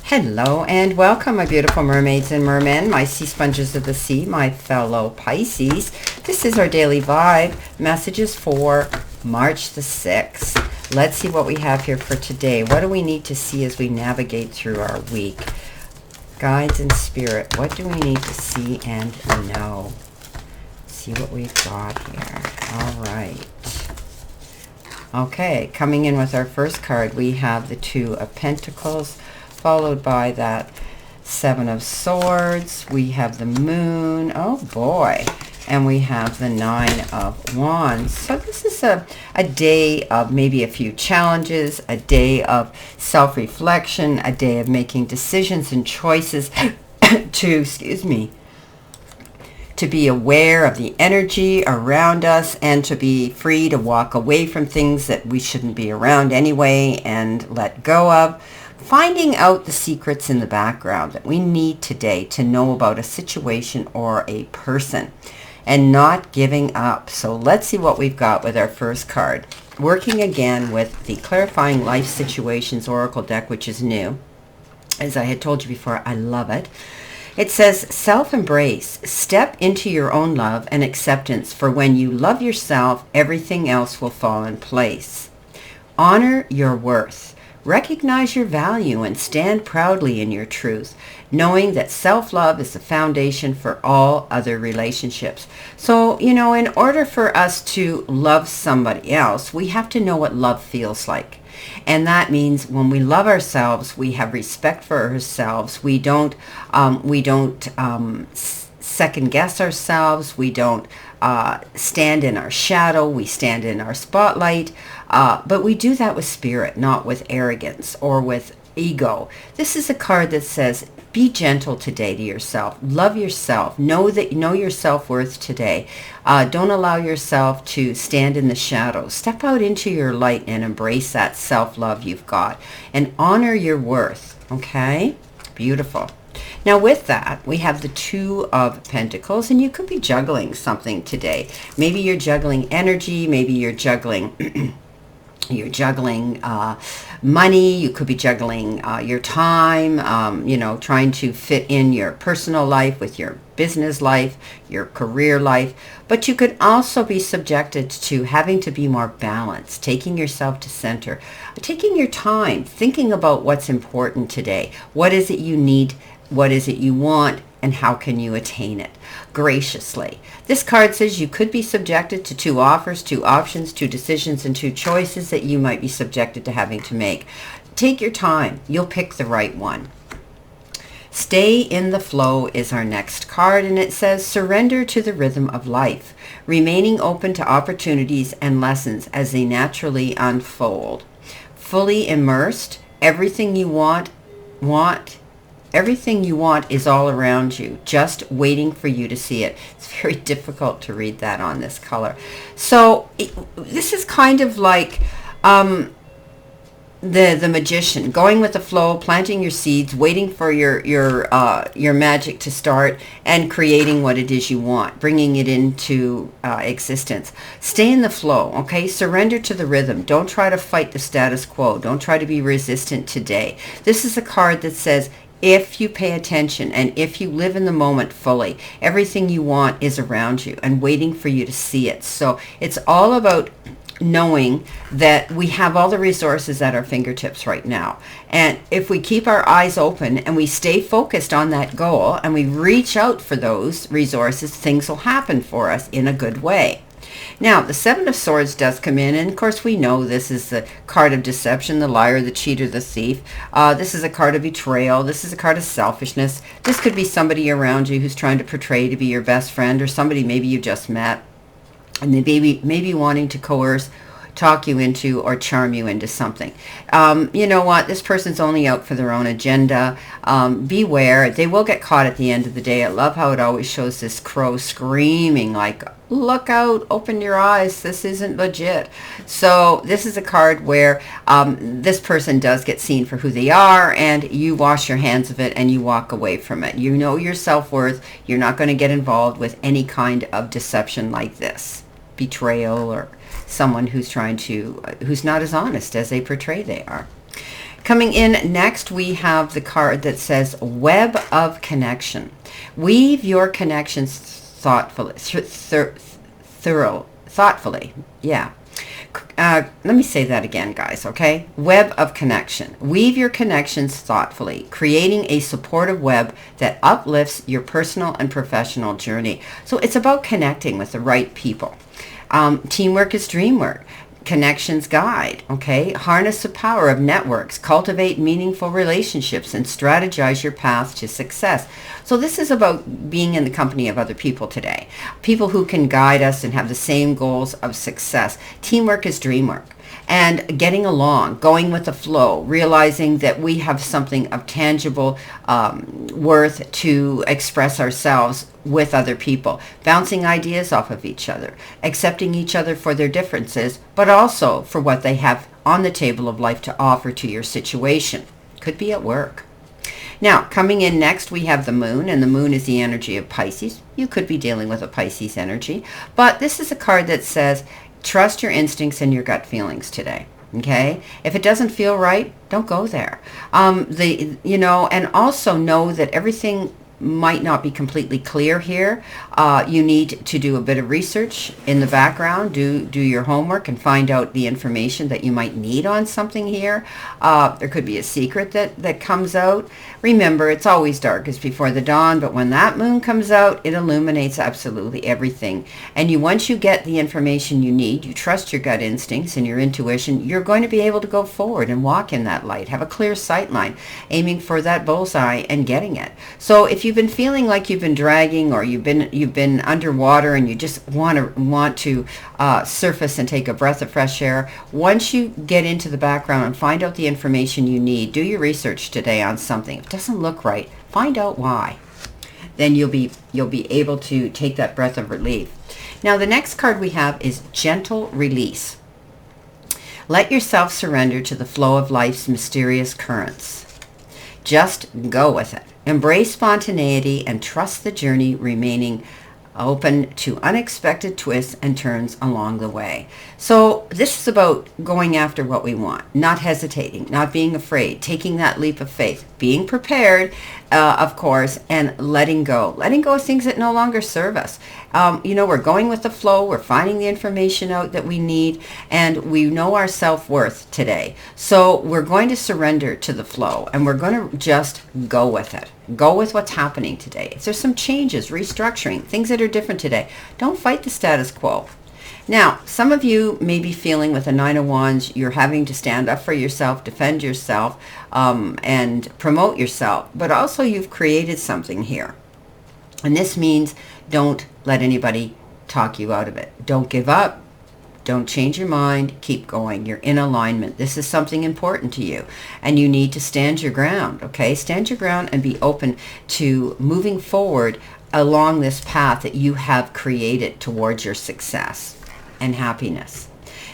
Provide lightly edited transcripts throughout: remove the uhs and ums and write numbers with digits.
Hello and welcome, my beautiful mermaids and mermen, my sea sponges of the sea, my fellow Pisces. This is our daily vibe messages for March the 6th. Let's see what we have here for today. What do we need to see as we navigate through our week? Guides and spirit, what do we need to see and know? See what we've got here. All right. Okay, coming in with our first card, we have the Two of Pentacles, followed by that Seven of Swords. We have the Moon. Oh boy. And we have the Nine of Wands. So this is a day of maybe a few challenges, a day of self-reflection, a day of making decisions and choices to be aware of the energy around us and to be free to walk away from things that we shouldn't be around anyway and let go of. Finding out the secrets in the background that we need today to know about a situation or a person and not giving up. So let's see what we've got with our first card. Working again with the Clarifying Life Situations Oracle deck, which is new. As I had told you before, I love it. It says, self-embrace. Step into your own love and acceptance, for when you love yourself, everything else will fall in place. Honor your worth. Recognize your value and stand proudly in your truth, knowing that self-love is the foundation for all other relationships. So, in order for us to love somebody else, we have to know what love feels like. And that means when we love ourselves, we have respect for ourselves. We don't second guess ourselves. We don't stand in our shadow. We stand in our spotlight. But we do that with spirit, not with arrogance or with ego. This is a card that says, be gentle today to yourself. Love yourself. Know your self-worth today. Don't allow yourself to stand in the shadows. Step out into your light and embrace that self-love you've got. And honor your worth. Okay? Beautiful. Now with that, we have the Two of Pentacles, and you could be juggling something today. Maybe you're juggling energy. Maybe you're juggling... You're juggling money. You could be juggling your time, trying to fit in your personal life with your business life, your career life. But you could also be subjected to having to be more balanced, taking yourself to center, taking your time, thinking about what's important today. What is it you need? What is it you want? And how can you attain it graciously? This card says you could be subjected to two offers, two options, two decisions, and two choices that you might be subjected to having to make. Take your time. You'll pick the right one. Stay in the flow is our next card, and it says surrender to the rhythm of life, remaining open to opportunities and lessons as they naturally unfold. Fully immersed, everything you want is all around you, just waiting for you to see it. It's very difficult to read that on this color. So this is kind of like the magician, going with the flow, planting your seeds, waiting for your magic to start, and creating what it is you want, bringing it into existence. Stay in the flow, okay? Surrender to the rhythm. Don't try to fight the status quo. Don't try to be resistant today. This is a card that says, if you pay attention and if you live in the moment fully, everything you want is around you and waiting for you to see it. So it's all about knowing that we have all the resources at our fingertips right now. And if we keep our eyes open and we stay focused on that goal and we reach out for those resources, things will happen for us in a good way. Now, the Seven of Swords does come in, and of course we know this is the card of deception, the liar, the cheater, the thief. This is a card of betrayal. This is a card of selfishness. This could be somebody around you who's trying to portray to be your best friend, or somebody maybe you just met, and they maybe wanting to coerce, talk you into, or charm you into something. You know what? This person's only out for their own agenda. Beware. They will get caught at the end of the day. I love how it always shows this crow screaming like, look out, open your eyes, this isn't legit. So this is a card where this person does get seen for who they are, and you wash your hands of it and you walk away from it. You know your self-worth. You're not going to get involved with any kind of deception like this, betrayal, or someone who's not as honest as they portray they are. Coming in next, we have the card that says Web of Connection. Weave your connections thoughtfully. Thoughtfully. Yeah. Let me say that again, guys, okay? Web of connection. Weave your connections thoughtfully, creating a supportive web that uplifts your personal and professional journey. So it's about connecting with the right people. Teamwork is dream work. Connections guide, okay? Harness the power of networks, cultivate meaningful relationships, and strategize your path to success. So this is about being in the company of other people today. People who can guide us and have the same goals of success. Teamwork is dream work. And getting along, going with the flow, realizing that we have something of tangible worth to express ourselves with other people, bouncing ideas off of each other, accepting each other for their differences, but also for what they have on the table of life to offer to your situation. Could be at work. Now, coming in next, we have the moon, and the moon is the energy of Pisces. You could be dealing with a Pisces energy, but this is a card that says, trust your instincts and your gut feelings today. Okay? If it doesn't feel right, don't go there. And also know that everything might not be completely clear here. You need to do a bit of research in the background, do your homework and find out the information that you might need on something here. There could be a secret that comes out. Remember, it's always darkest before the dawn, but when that moon comes out, it illuminates absolutely everything. And once you get the information you need, you trust your gut instincts and your intuition, you're going to be able to go forward and walk in that light. Have a clear sight line, aiming for that bullseye and getting it. So if you've been feeling like you've been dragging, or you've been underwater and you just want to surface and take a breath of fresh air, once you get into the background and find out the information you need, do your research today on something. If it doesn't look right, find out why. Then you'll be able to take that breath of relief. Now the next card we have is Gentle Release. Let yourself surrender to the flow of life's mysterious currents. Just go with it. Embrace spontaneity and trust the journey, remaining open to unexpected twists and turns along the way. So this is about going after what we want, not hesitating, not being afraid, taking that leap of faith, being prepared, of course, and letting go of things that no longer serve us. We're going with the flow. We're finding the information out that we need, and we know our self-worth today. So we're going to surrender to the flow, and we're going to just go with it. Go with what's happening today. If there's some changes, restructuring, things that are different today, don't fight the status quo. Now, some of you may be feeling with the Nine of Wands, you're having to stand up for yourself, defend yourself, and promote yourself. But also you've created something here. And this means don't let anybody talk you out of it. Don't give up. Don't change your mind. Keep going. You're in alignment. This is something important to you. And you need to stand your ground, okay? Stand your ground and be open to moving forward along this path that you have created towards your success and happiness.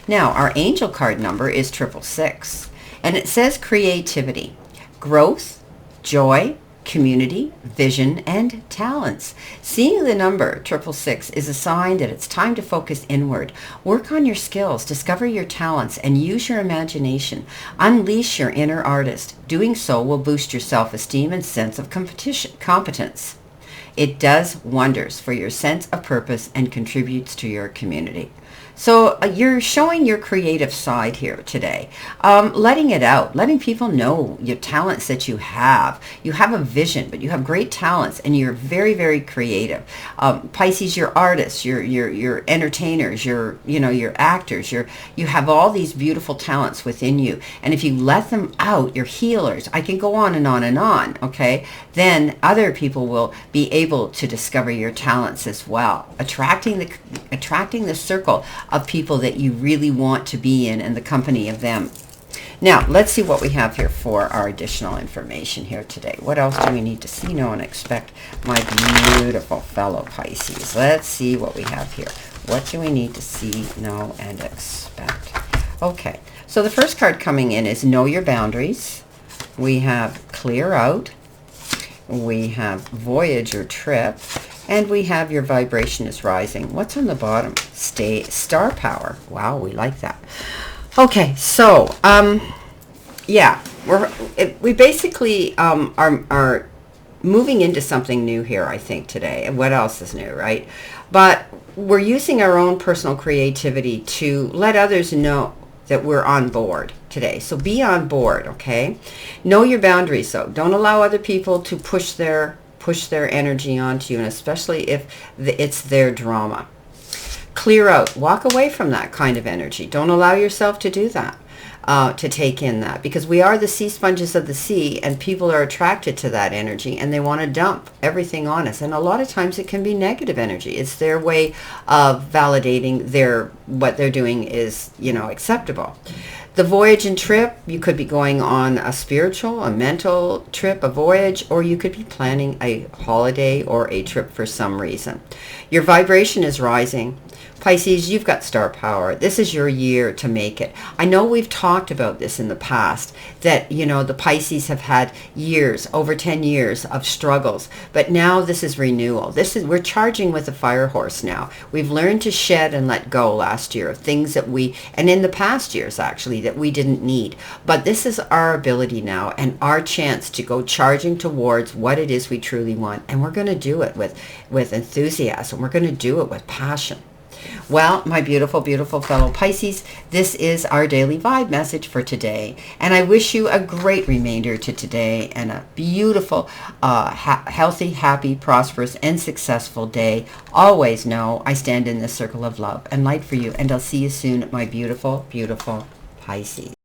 Now, our angel card number is 666. And it says creativity, growth, joy, community, vision, and talents. Seeing the number 666 is a sign that it's time to focus inward. Work on your skills, discover your talents, and use your imagination. Unleash your inner artist. Doing so will boost your self-esteem and sense of competence. It does wonders for your sense of purpose and contributes to your community. So you're showing your creative side here today, letting it out, letting people know your talents that you have. You have a vision, but you have great talents, and you're very, very creative. Pisces, you're artists, you're entertainers, you're actors. You have all these beautiful talents within you, and if you let them out, you're healers. I can go on and on and on. Okay, then other people will be able to discover your talents as well, attracting the circle of people that you really want to be in and the company of them. Now, let's see what we have here for our additional information here today. What else do we need to see, know, and expect, my beautiful fellow Pisces? Let's see what we have here. What do we need to see, know, and expect? Okay, so the first card coming in is Know Your Boundaries. We have Clear Out. We have Voyage or Trip. And we have Your Vibration is Rising. What's on the bottom? Star Power. Wow, we like that. Okay, so, yeah, we basically are moving into something new here, I think, today. And what else is new, right? But we're using our own personal creativity to let others know that we're on board today. So be on board, okay? Know your boundaries, though. Don't allow other people to push their energy onto you, and especially if it's their drama. Clear out. Walk away from that kind of energy. Don't allow yourself to do that. To take in that, because we are the sea sponges of the sea, and people are attracted to that energy, and they want to dump everything on us. And a lot of times it can be negative energy. It's their way of validating what they're doing is, acceptable. The voyage and trip, you could be going on a spiritual, a mental trip, a voyage, or you could be planning a holiday or a trip for some reason. Your vibration is rising. Pisces, you've got star power. This is your year to make it. I know we've talked about this in the past, that, the Pisces have had years, over 10 years of struggles, but now this is renewal. We're charging with a fire horse now. We've learned to shed and let go last year of things and in the past years actually, that we didn't need. But this is our ability now and our chance to go charging towards what it is we truly want. And we're going to do it with enthusiasm. We're going to do it with passion. Well, my beautiful, beautiful fellow Pisces, this is our daily vibe message for today. And I wish you a great remainder to today and a beautiful, healthy, happy, prosperous, and successful day. Always know I stand in this circle of love and light for you. And I'll see you soon, my beautiful, beautiful Pisces.